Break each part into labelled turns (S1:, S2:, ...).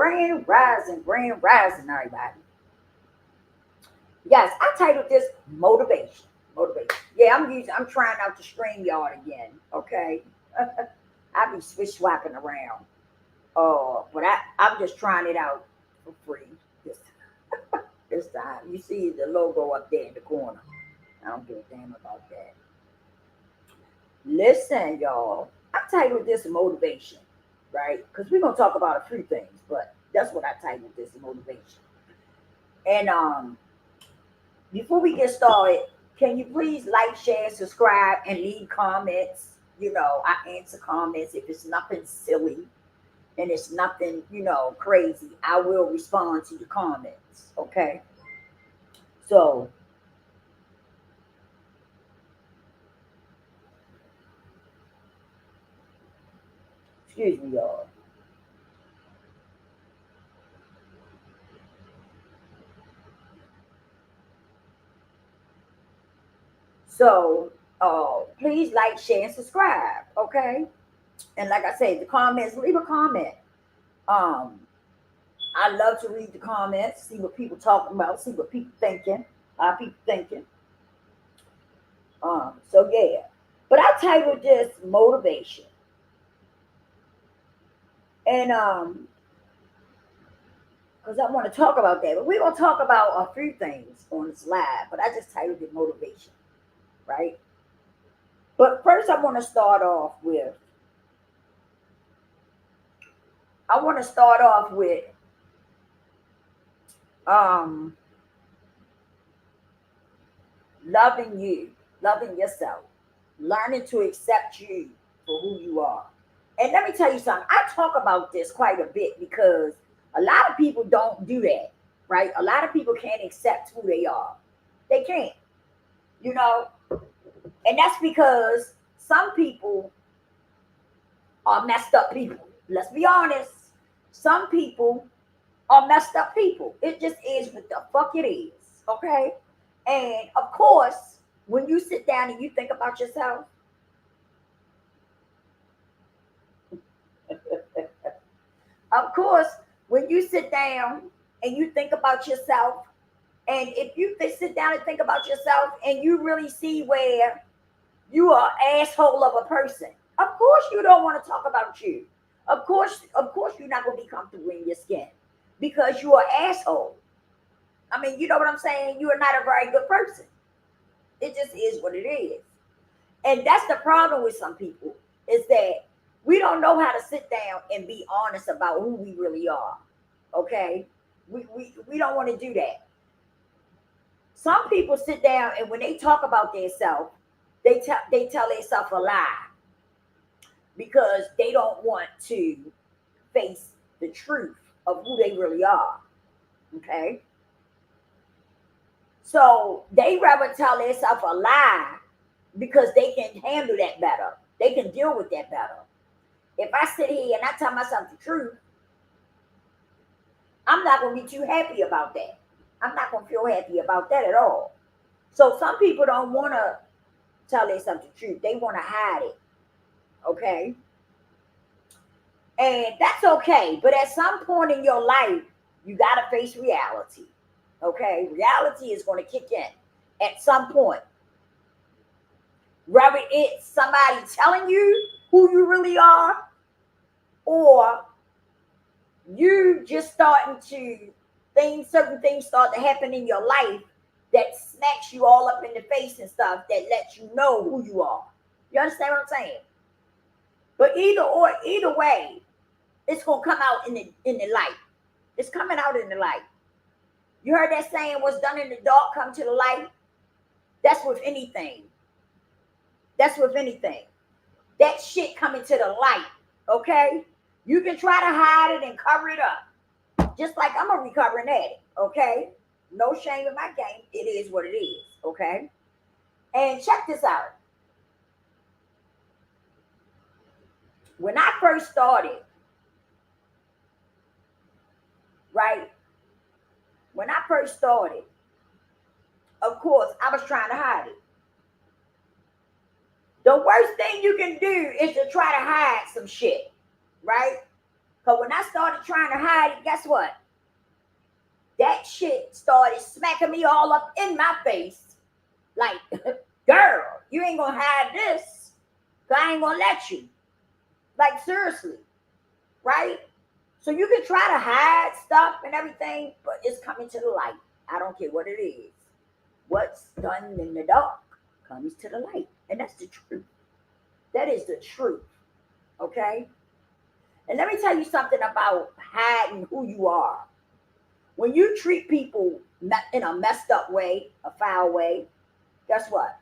S1: Grand rising, everybody. Yes, I titled this motivation. Motivation. Yeah, I'm trying out the stream yard again. Okay. I be switch swapping around. But I'm just trying it out for free this this time. You see the logo up there in the corner. I don't give a damn about that. Listen, y'all. I titled this motivation, right? Because we're gonna talk about a few things, but that's what I titled this motivation. And before we get started, can you please like, share, subscribe, and leave comments? I answer comments if it's nothing silly and it's nothing, crazy. I will respond to the comments. Okay. So, excuse me, y'all. So, please like, share, and subscribe. Okay. And like I said, the comments, leave a comment. Um, I love to read the comments, see what people talking about, see what people thinking, how people thinking. So yeah. But I titled this motivation. And because I want to talk about that. But we're gonna talk about a few things on this live, but I just titled it motivation, right? But first I want to start off with I want to start off with um loving you, loving yourself, learning to accept you for who you are. And let me tell you something, I talk about this quite a bit because a lot of people don't do that, right? A lot of people can't accept who they are. They can't, you know, and that's because some people are messed up people. Let's be honest. Some people are messed up people. It just is what the fuck it is. Okay? And of course, when you sit down and you think about yourself, of course, when you sit down and you think about yourself, and if you sit down and think about yourself and you really see where you are an asshole of a person, of course you don't want to talk about you. Of course you're not gonna be comfortable in your skin because you are an asshole. I mean, you know what I'm saying? You are not a very good person. It just is what it is. And that's the problem with some people is that we don't know how to sit down and be honest about who we really are. Okay? We don't want to do that. Some people sit down and when they talk about themselves, they tell themselves a lie because they don't want to face the truth of who they really are. Okay? So they rather tell themselves a lie because they can handle that better. They can deal with that better. If I sit here and I tell myself the truth, I'm not going to be too happy about that. I'm not going to feel happy about that at all. So some people don't want to tell themselves the truth. They want to hide it. Okay? And that's okay. But at some point in your life, you got to face reality. Okay? Reality is going to kick in at some point. Whether it's somebody telling you who you really are or you just starting to certain things start to happen in your life that smacks you all up in the face and stuff that lets you know who you are. You understand what I'm saying? But either way, it's gonna come out in the light. It's coming out in the light. You heard that saying, what's done in the dark come to the light? That's with anything. That's with anything. That shit coming to the light. Okay? You can try to hide it and cover it up. Just like I'm a recovering addict. Okay? No shame in my game. It is what it is. Okay? And check this out. When I first started, right? When I first started, of course, I was trying to hide it. The worst thing you can do is to try to hide some shit, right? Because when I started trying to hide it, guess what? That shit started smacking me all up in my face. Like, girl, you ain't gonna hide this. I ain't gonna let you. Like, seriously, right? So you can try to hide stuff and everything, but it's coming to the light. I don't care what it is. What's done in the dark comes to the light. And that's the truth. That is the truth. Okay? And let me tell you something about hiding who you are. When you treat people in a messed up way, a foul way, guess what?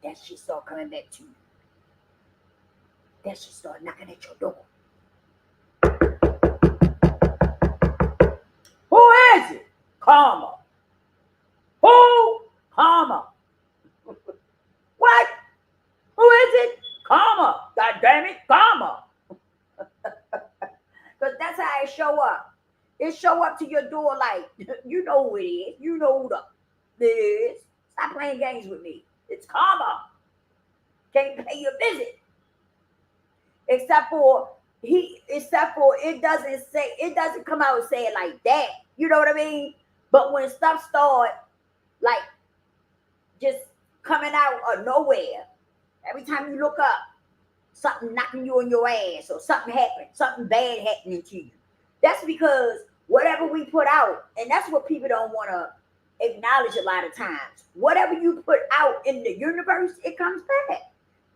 S1: That shit start coming back to you. That shit start knocking at your door. Who is it? Karma. Who? Karma. What? Who is it? Karma. God damn it, karma. Because that's how it show up. It show up to your door like, you know who it is. You know who it is. Stop playing games with me. It's karma. Can't pay your visit. Except for it doesn't come out and say it like that. You know what I mean? But when stuff start like just coming out of nowhere, every time you look up, something knocking you on your ass or something happened, something bad happening to you. That's because whatever we put out, and that's what people don't want to acknowledge a lot of times. Whatever you put out in the universe, it comes back.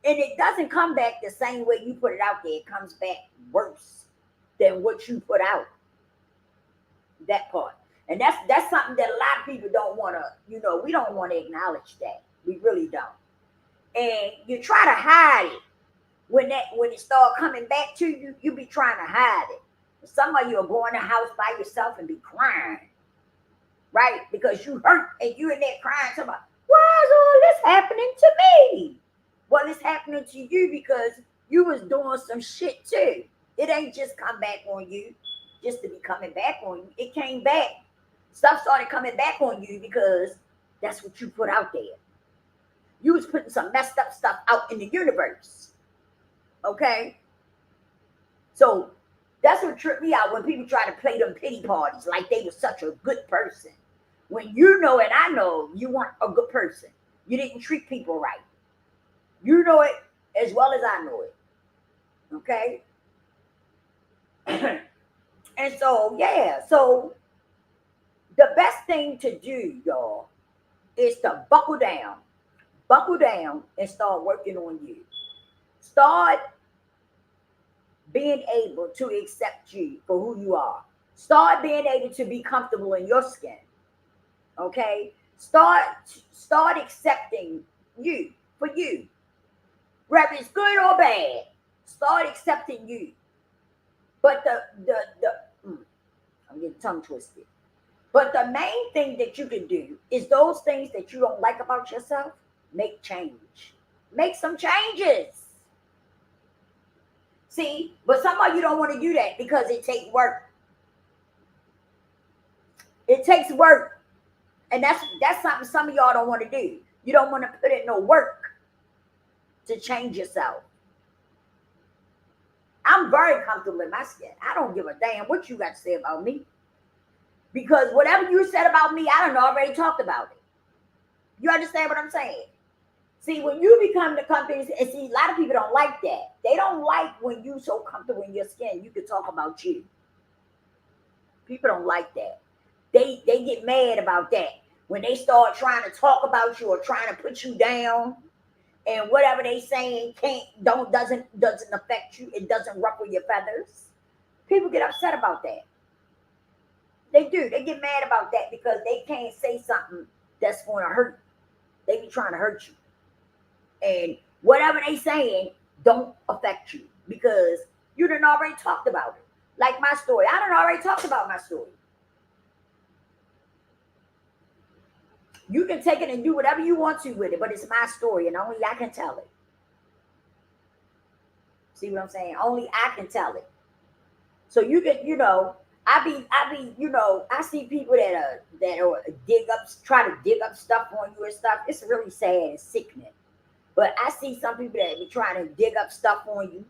S1: And it doesn't come back the same way you put it out there. It comes back worse than what you put out. That part. And that's something that a lot of people don't want to, we don't want to acknowledge that. We really don't. And you try to hide it. When it start coming back to you, you be trying to hide it. Some of you are going to the house by yourself and be crying, right? Because you hurt and you in there crying. Somebody, why is all this happening to me? Well, it's happening to you because you was doing some shit too. It ain't just come back on you just to be coming back on you. It came back. Stuff started coming back on you because that's what you put out there. You was putting some messed up stuff out in the universe. Okay? So that's what tripped me out when people try to play them pity parties like they were such a good person. When you know and I know you weren't a good person. You didn't treat people right. You know it as well as I know it. Okay? And so, yeah. So the best thing to do, y'all, is to buckle down. Buckle down and start working on you. Start being able to accept you for who you are. Start being able to be comfortable in your skin. Okay? Start accepting you for you. Whether it's good or bad, start accepting you. But I'm getting tongue twisted. But the main thing that you can do is those things that you don't like about yourself, make change. Make some changes. See, but some of you don't want to do that because it takes work. It takes work. And that's something some of y'all don't want to do. You don't want to put in no work to change yourself. I'm very comfortable in my skin. I don't give a damn what you got to say about me. Because whatever you said about me, I done already talked about it. You understand what I'm saying? See, when you become the companies, and see, a lot of people don't like that. They don't like when you so comfortable in your skin, you can talk about you. People don't like that. They get mad about that. When they start trying to talk about you or trying to put you down, and whatever they saying doesn't affect you, it doesn't ruffle your feathers. People get upset about that. They do. They get mad about that because they can't say something that's going to hurt. They be trying to hurt you. And whatever they saying don't affect you because you done already talked about it. Like my story. I done already talked about my story. You can take it and do whatever you want to with it, but it's my story and only I can tell it. See what I'm saying? Only I can tell it. So you can, I see people that try to dig up stuff on you and stuff. It's really sad and sickening. But I see some people that be trying to dig up stuff on you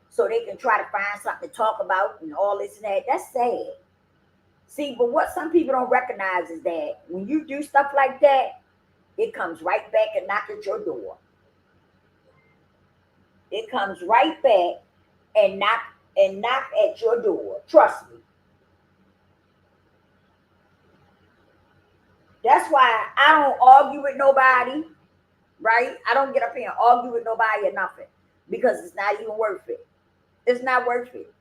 S1: so they can try to find something to talk about and all this and that. That's sad. See, but what some people don't recognize is that when you do stuff like that, it comes right back and knock at your door. It comes right back and knock at your door. Trust me. That's why I don't argue with nobody, right? I don't get up here and argue with nobody or nothing because it's not even worth it. It's not worth it.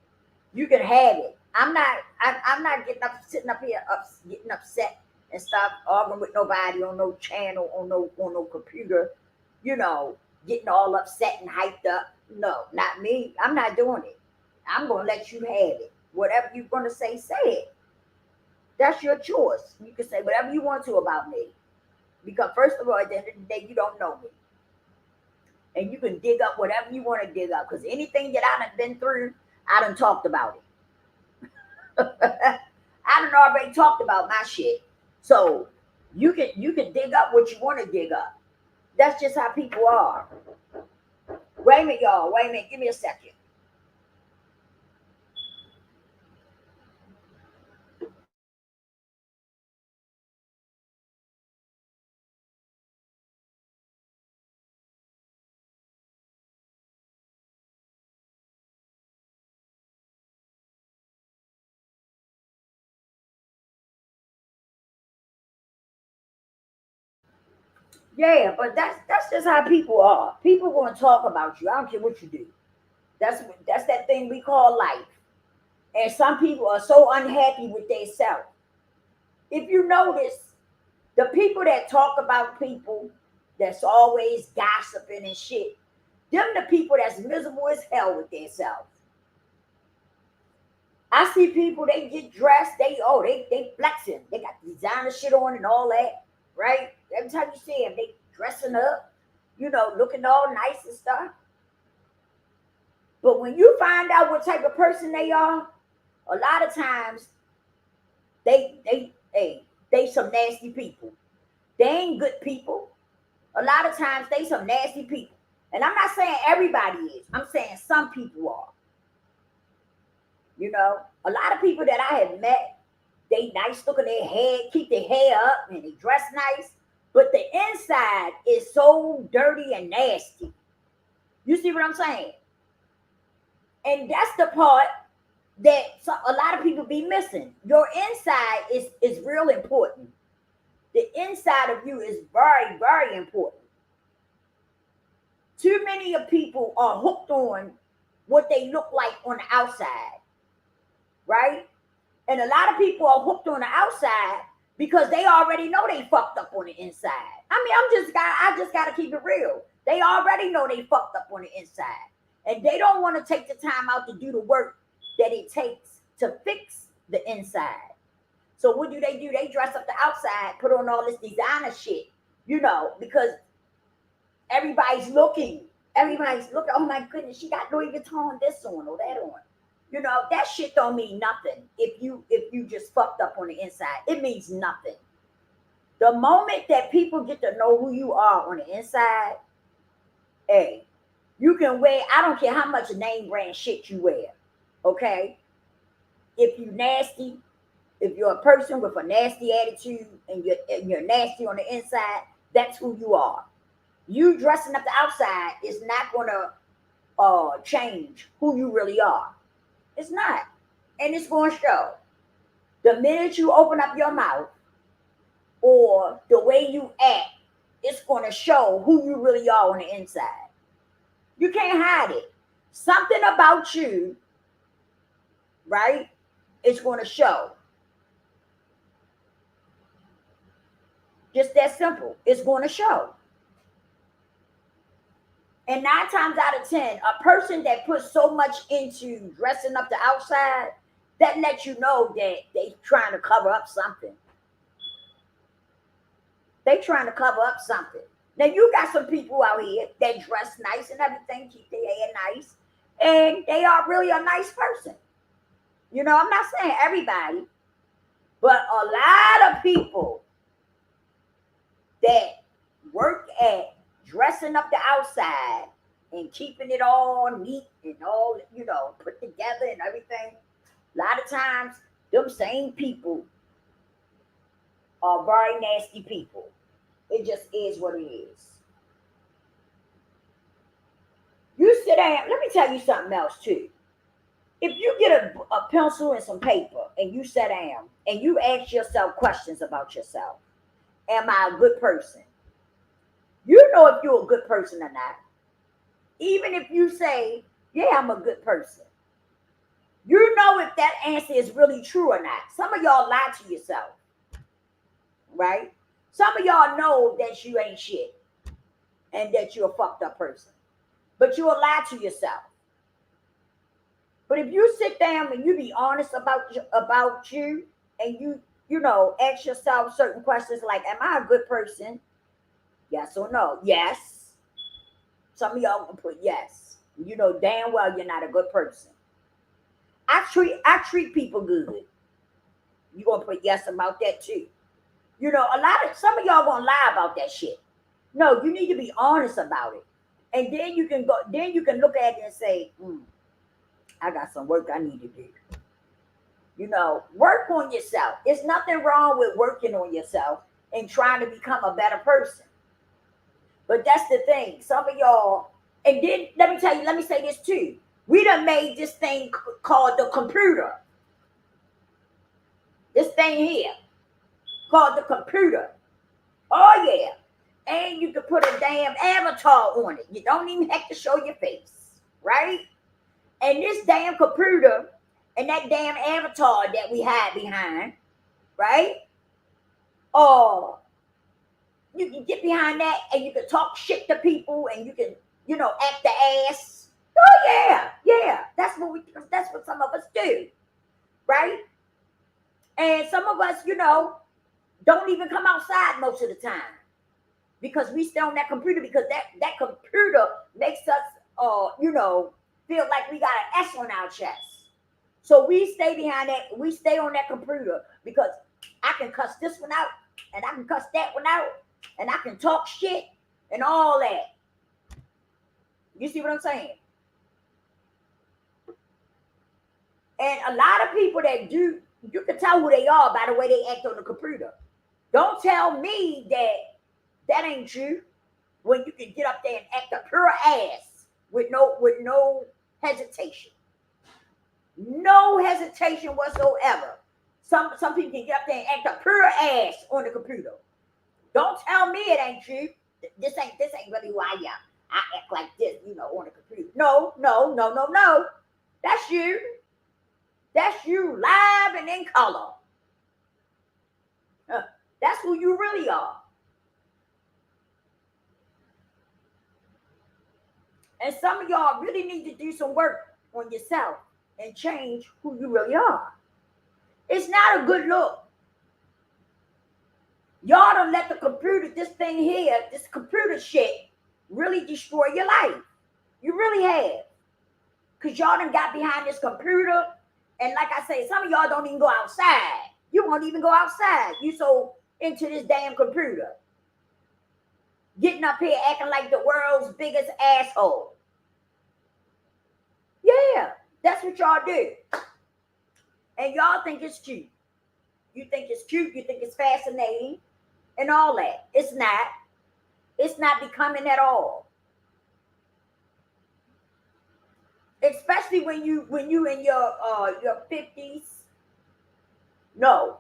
S1: You can have it. I'm not getting up, sitting up here, getting upset and stuff, arguing with nobody on no channel, on no computer, you know, getting all upset and hyped up. No, not me. I'm not doing it. I'm gonna let you have it. Whatever you're gonna say it. That's your choice. You can say whatever you want to about me. Because first of all, at the end of the day, you don't know me. And you can dig up whatever you want to dig up. Because anything that I done been through, I done talked about it. I done already talked about my shit. So you can dig up what you want to dig up. That's just how people are. Wait a minute, y'all. Wait a minute. Give me a second. Yeah, but that's just how people are. People gonna talk about you. I don't care what you do. That's that thing we call life. And some people are so unhappy with themselves. If you notice, the people that talk about people that's always gossiping and shit, them the people that's miserable as hell with themselves. I see people they get dressed, they flexing, they got designer shit on and all that, right? Every time you see them, they dressing up, looking all nice and stuff. But when you find out what type of person they are, a lot of times they some nasty people. They ain't good people. A lot of times they some nasty people. And I'm not saying everybody is. I'm saying some people are. A lot of people that I have met, they nice looking, their hair, keep their hair up, and they dress nice, but the inside is so dirty and nasty. You see what I'm saying? And that's the part that a lot of people be missing. Your inside is real important. The inside of you is very, very important. Too many of people are hooked on what they look like on the outside, right? And a lot of people are hooked on the outside because they already know they fucked up on the inside. I mean, I just gotta keep it real. They already know they fucked up on the inside. And they don't want to take the time out to do the work that it takes to fix the inside. So what do? They dress up the outside, put on all this designer shit, because everybody's looking. Everybody's looking. Oh my goodness, she got Louis Vuitton this on or that on. That shit don't mean nothing if you just fucked up on the inside. It means nothing. The moment that people get to know who you are on the inside, hey, you can wear, I don't care how much name brand shit you wear. Okay? If you nasty, if you're a person with a nasty attitude and you're nasty on the inside, that's who you are. You dressing up the outside is not gonna change who you really are. It's not. And it's going to show. The minute you open up your mouth or the way you act, it's going to show who you really are on the inside. You can't hide it. Something about you, right, it's going to show. Just that simple. It's going to show. And 9 times out of 10, a person that puts so much into dressing up the outside, that lets you know that they trying to cover up something. They trying to cover up something. Now you got some people out here that dress nice and everything, keep their hair nice, and they are really a nice person. I'm not saying everybody, but a lot of people that work at dressing up the outside and keeping it all neat and all, put together and everything. A lot of times, them same people are very nasty people. It just is what it is. You sit down. Let me tell you something else too. If you get a pencil and some paper and you sit down and you ask yourself questions about yourself, am I a good person? You know if you're a good person or not. Even if you say, yeah, I'm a good person, you know if that answer is really true or not. Some of y'all lie to yourself, right? Some of y'all know that you ain't shit and that you're a fucked up person, but you'll lie to yourself. But if you sit down and you be honest about you, and ask yourself certain questions like, am I a good person? Yes or no? Yes. Some of y'all gonna put yes. You know damn well you're not a good person. I treat people good. You gonna put yes about that too. Some of y'all gonna lie about that shit. No, you need to be honest about it. And then you can look at it and say, I got some work I need to do. Work on yourself. There's nothing wrong with working on yourself and trying to become a better person. But that's the thing. Some of y'all, and then let me say this too. We done made this thing called the computer. This thing here called the computer. Oh yeah. And you can put a damn avatar on it. You don't even have to show your face, right? And this damn computer and that damn avatar that we hide behind, right? Oh, you can get behind that and you can talk shit to people and you can, act the ass. Oh yeah, yeah. That's what some of us do, right? And some of us, don't even come outside most of the time because we stay on that computer because that computer makes us feel like we got an S on our chest. So we stay behind that, we stay on that computer because I can cuss this one out and I can cuss that one out and I can talk shit and all that. You see what I'm saying? And a lot of people that do, you can tell who they are by the way they act on the computer. Don't tell me that ain't true when you can get up there and act a pure ass with no hesitation. No hesitation whatsoever. Some people can get up there and act a pure ass on the computer. Don't tell me it ain't true. This ain't really who I am. I act like this, on the computer. No. That's you. That's you live and in color. That's who you really are. And some of y'all really need to do some work on yourself and change who you really are. It's not a good look. Y'all don't let the computer, this thing here, this computer shit, really destroy your life. You really have. Because y'all done got behind this computer. And like I say, some of y'all don't even go outside. You won't even go outside. You so into this damn computer. Getting up here acting like the world's biggest asshole. Yeah, that's what y'all do. And y'all think it's cute. You think it's cute. You think it's fascinating and all that. It's not. It's not becoming at all. Especially when you in your 50s. No.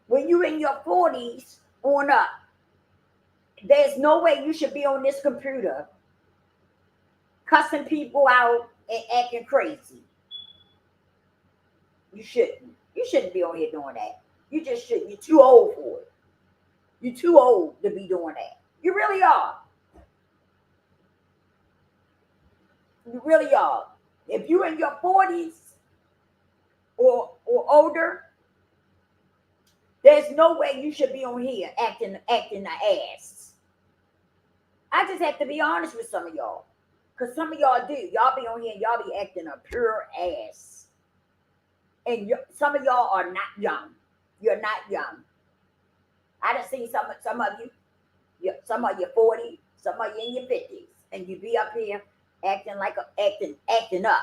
S1: When you in your 40s on up. There's no way you should be on this computer cussing people out and acting crazy. You shouldn't. You shouldn't be on here doing that. You just shouldn't. You're too old for it. You're too old to be doing that. You really are. You really are. If you're in your 40s or older, there's no way you should be on here acting the ass. I just have to be honest with some of y'all. Because some of y'all do. Y'all be on here and y'all be acting a pure ass. And some of y'all are not young. You're not young. I done seen some of you. Some of you 40, some of you in your 50s. And you be up here acting up.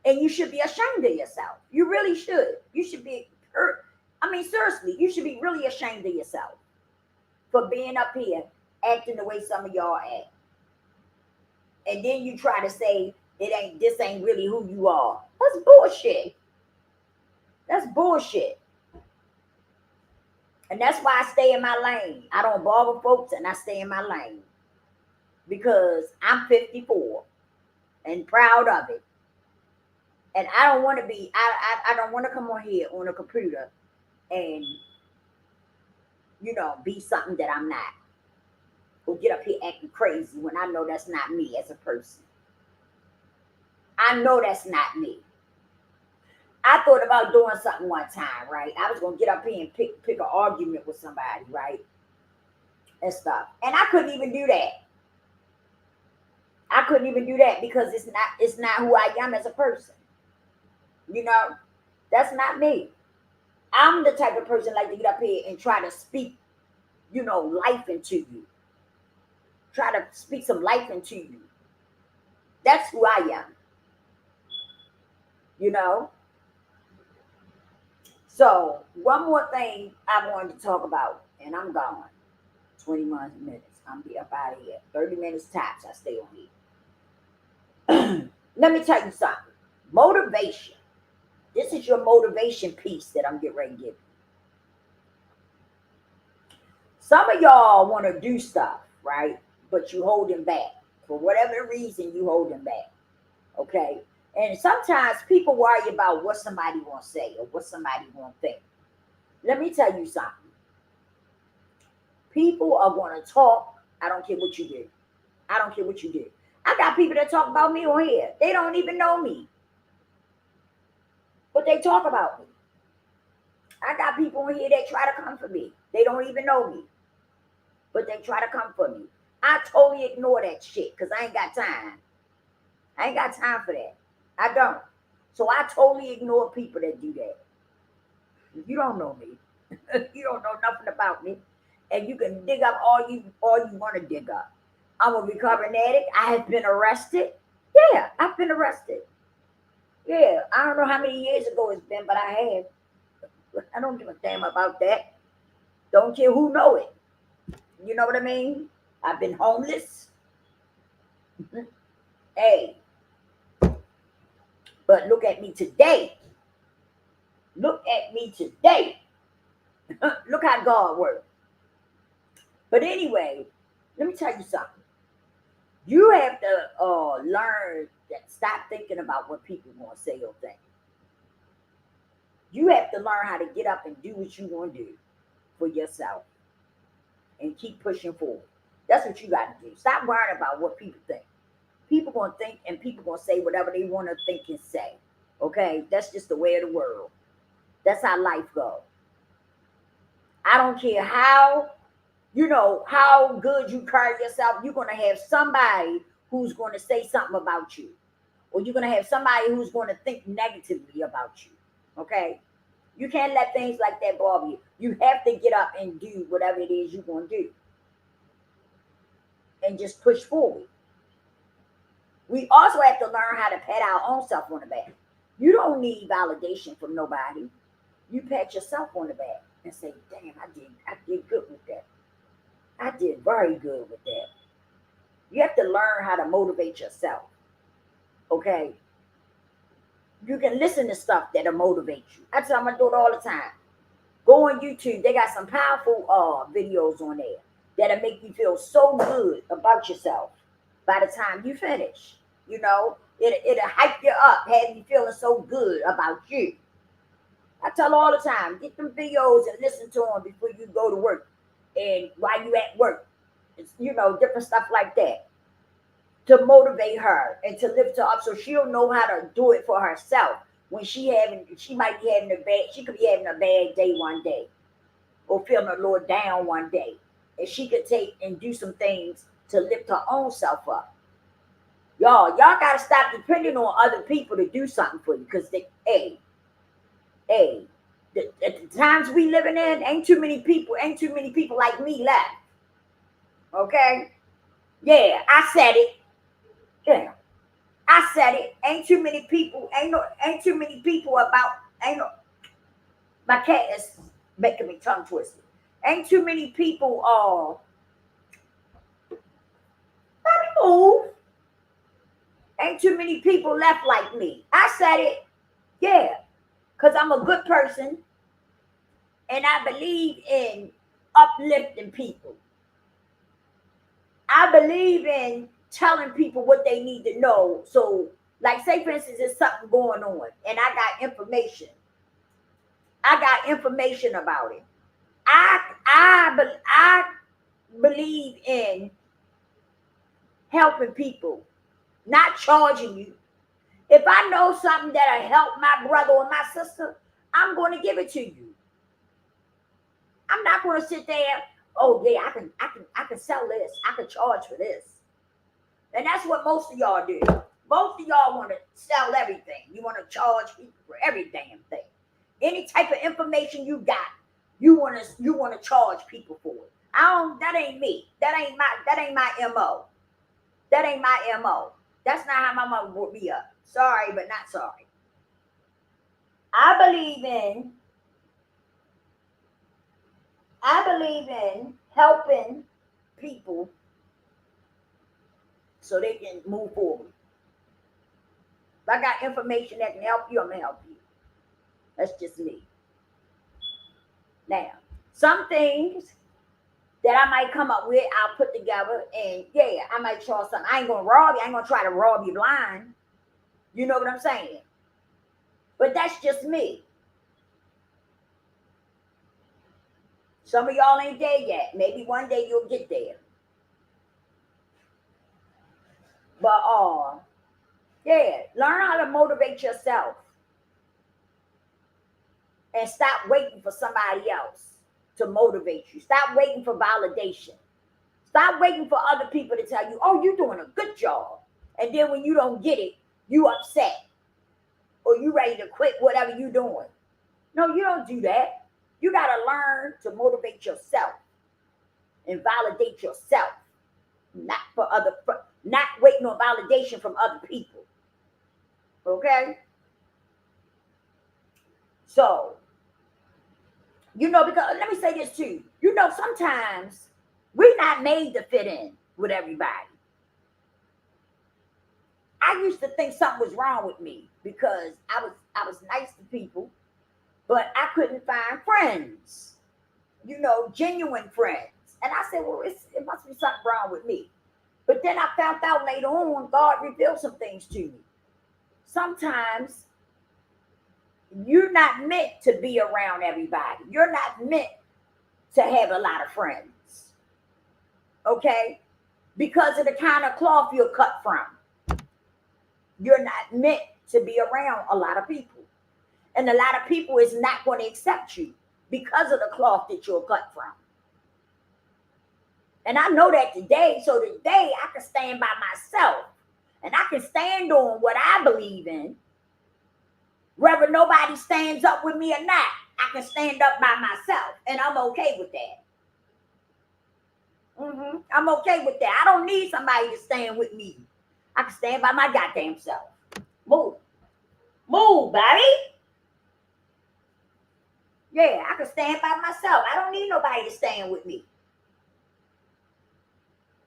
S1: And you should be ashamed of yourself. You really should. You should be, seriously, you should be really ashamed of yourself for being up here acting the way some of y'all act. And then you try to say this ain't really who you are. That's bullshit. That's bullshit. And that's why I stay in my lane. I don't bother folks and I stay in my lane. Because I'm 54 and proud of it. And I don't want to be, I don't want to come on here on a computer and, be something that I'm not. Or get up here acting crazy when I know that's not me as a person. I know that's not me. I thought about doing something one time, right? I was going to get up here and pick an argument with somebody, right? And stuff. And I couldn't even do that. I couldn't even do that because it's not who I am as a person. That's not me. I'm the type of person like to get up here and try to speak, life into you. Try to speak some life into you. That's who I am. So one more thing I wanted to talk about, and I'm gone. 21 minutes. I'm be up out of here. 30 minutes tops. I stay on here. Let me tell you something. Motivation. This is your motivation piece that I'm getting ready to give you. Some of y'all want to do stuff, right? But you holding back. For whatever reason, you holding back. Okay? And sometimes people worry about what somebody won't say or what somebody won't think. Let me tell you something. People are going to talk. I don't care what you do. I don't care what you do. I got people that talk about me on here. They don't even know me. But they talk about me. I got people on here that try to come for me. They don't even know me. But they try to come for me. I totally ignore that shit because I ain't got time. I ain't got time for that. I don't. So I totally ignore people that do that. You don't know me. You don't know nothing about me. And you can dig up all you want to dig up. I'm a recovering addict. I have been arrested. Yeah, I've been arrested. Yeah, I don't know how many years ago it's been, but I have. I don't give a damn about that. Don't care who know it. You know what I mean? I've been homeless. Hey. But look at me today. Look at me today. Look how God works. But anyway, let me tell you something. You have to learn that stop thinking about what people want to say or think. You have to learn how to get up and do what you want to do for yourself and keep pushing forward. That's what you got to do. Stop worrying about what people think. People going to think and people going to say whatever they want to think and say. Okay? That's just the way of the world. That's how life goes. I don't care how good you carry yourself. You're going to have somebody who's going to say something about you. Or you're going to have somebody who's going to think negatively about you. Okay? You can't let things like that bother you. You have to get up and do whatever it is you're going to do. And just push forward. We also have to learn how to pat our own self on the back. You don't need validation from nobody. You pat yourself on the back and say, damn, I did good with that. I did very good with that. You have to learn how to motivate yourself. Okay? You can listen to stuff that'll motivate you. I tell my daughter all the time. Go on YouTube. They got some powerful videos on there that'll make you feel so good about yourself by the time you finish. It'll hype you up, have you feeling so good about you. I tell her all the time, get them videos and listen to them before you go to work. And while you at work, it's, different stuff like that to motivate her and to lift her up so she'll know how to do it for herself. When she might be having she could be having a bad day one day or feeling a little down one day. And she could take and do some things to lift her own self up. Y'all got to stop depending on other people to do something for you because at the times we living in, ain't too many people like me left. Okay? Yeah, I said it. Yeah. I said it. Ain't too many people. Ain't too many people about. Ain't no. My cat is making me tongue twisted. Ain't too many people. Let me move. Ain't too many people left like me. I said it. Yeah, because I'm a good person and I believe in uplifting people. I believe in telling people what they need to know. So, like, say for instance, there's something going on, and I got information. I got information about it. I believe in helping people, not charging you. If I know something that'll help my brother or my sister, I'm going to give it to you. I'm not going to sit there. Oh yeah, I can sell this. I can charge for this. And that's what most of y'all do. Most of y'all want to sell everything. You want to charge people for every damn thing. Any type of information you got, you want to charge people for it. I don't. That ain't me. That ain't my mo. That ain't my mo. That's not how my mother brought me up. Sorry, but not sorry. I believe in. I believe in helping people so they can move forward. If I got information that can help you, I'm gonna help you. That's just me. Now, some things that I might come up with, I'll put together, and yeah, I might try something. I ain't gonna rob you. I ain't gonna try to rob you blind. You know what I'm saying? But that's just me. Some of y'all ain't there yet. Maybe one day you'll get there. But yeah, learn how to motivate yourself and stop waiting for somebody else to motivate you. Stop waiting for validation. Stop waiting for other people to tell you, oh, you're doing a good job. And then when you don't get it, you upset or you ready to quit whatever you're doing. No, you don't do that. You got to learn to motivate yourself and validate yourself, not waiting on validation from other people. Okay? So, because let me say this too. Sometimes we're not made to fit in with everybody. I used to think something was wrong with me because I was nice to people, but I couldn't find friends, genuine friends. And I said, well, it must be something wrong with me. But then I found out later on, God revealed some things to me. Sometimes you're not meant to be around everybody. You're not meant to have a lot of friends. Okay? Because of the kind of cloth you're cut from. You're not meant to be around a lot of people. And a lot of people is not going to accept you because of the cloth that you're cut from. And I know that today. So today I can stand by myself. And I can stand on what I believe in. Whether nobody stands up with me or not, I can stand up by myself. And I'm okay with that. I'm okay with that. I don't need somebody to stand with me. I can stand by my goddamn self. Move. Move, baby. Yeah, I can stand by myself. I don't need nobody to stand with me.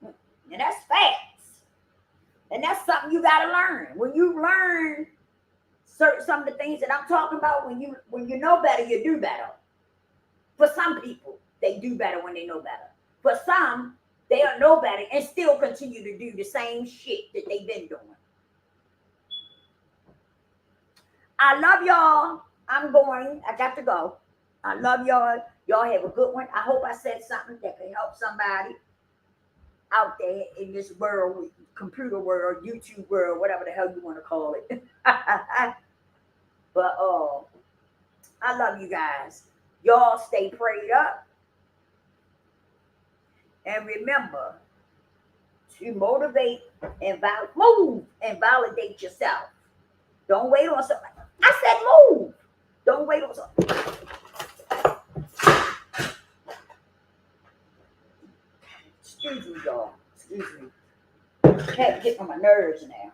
S1: And that's facts. And that's something you got to learn. When you learn some of the things that I'm talking about, when you know better, you do better. For some people, they do better when they know better. For some, they don't know better and still continue to do the same shit that they've been doing. I love y'all. I got to go. I love y'all. Y'all have a good one. I hope I said something that can help somebody out there in this world, computer world, YouTube world, whatever the hell you want to call it. But I love you guys. Y'all stay prayed up. And remember to motivate and move and validate yourself. Don't wait on somebody. I said move. Don't wait on somebody. Excuse me, y'all. Excuse me. Can't get on my nerves now.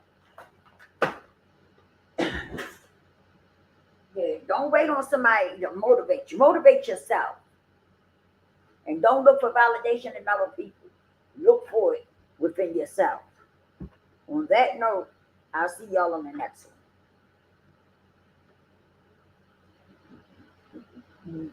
S1: Yeah, don't wait on somebody to motivate you. Motivate yourself. And don't look for validation in other people. Look for it within yourself. On that note, I'll see y'all on the next one.